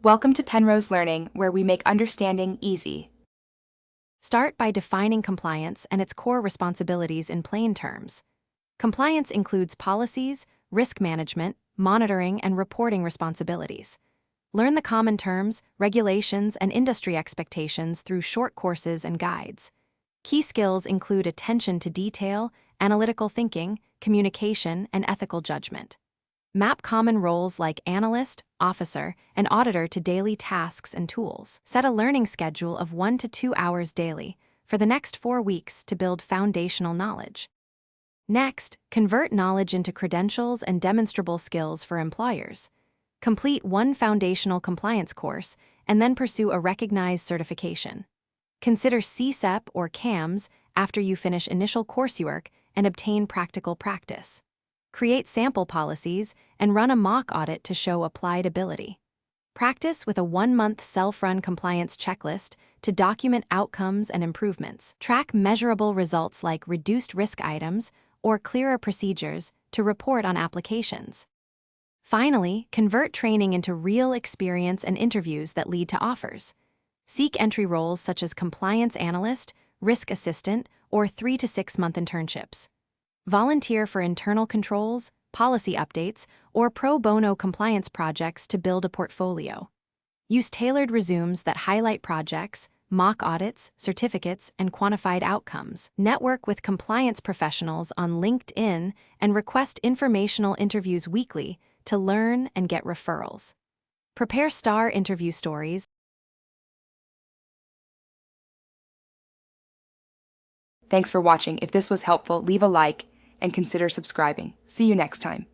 Welcome to Penrose Learning, where we make understanding easy. Start by defining compliance and its core responsibilities in plain terms. Compliance includes policies, risk management, monitoring, and reporting responsibilities. Learn the common terms, regulations, and industry expectations through short courses and guides. Key skills include attention to detail, analytical thinking, communication, and ethical judgment. Map common roles like analyst, officer, and auditor to daily tasks and tools. Set a learning schedule of 1 to 2 hours daily for the next 4 weeks to build foundational knowledge. Next, convert knowledge into credentials and demonstrable skills for employers. Complete one foundational compliance course and then pursue a recognized certification. Consider CSEP or CAMS after you finish initial coursework and obtain practical practice. Create sample policies and run a mock audit to show applied ability. Practice with a 1-month self-run compliance checklist to document outcomes and improvements. Track measurable results like reduced risk items or clearer procedures to report on applications. Finally, convert training into real experience and interviews that lead to offers. Seek entry roles such as compliance analyst, risk assistant, or 3 to 6 month internships. Volunteer for internal controls, policy updates, or pro bono compliance projects to build a portfolio. Use tailored resumes that highlight projects, mock audits, certificates, and quantified outcomes. Network with compliance professionals on LinkedIn and request informational interviews weekly to learn and get referrals. Prepare star interview stories. Thanks for watching. If this was helpful, leave a like and consider subscribing. See you next time.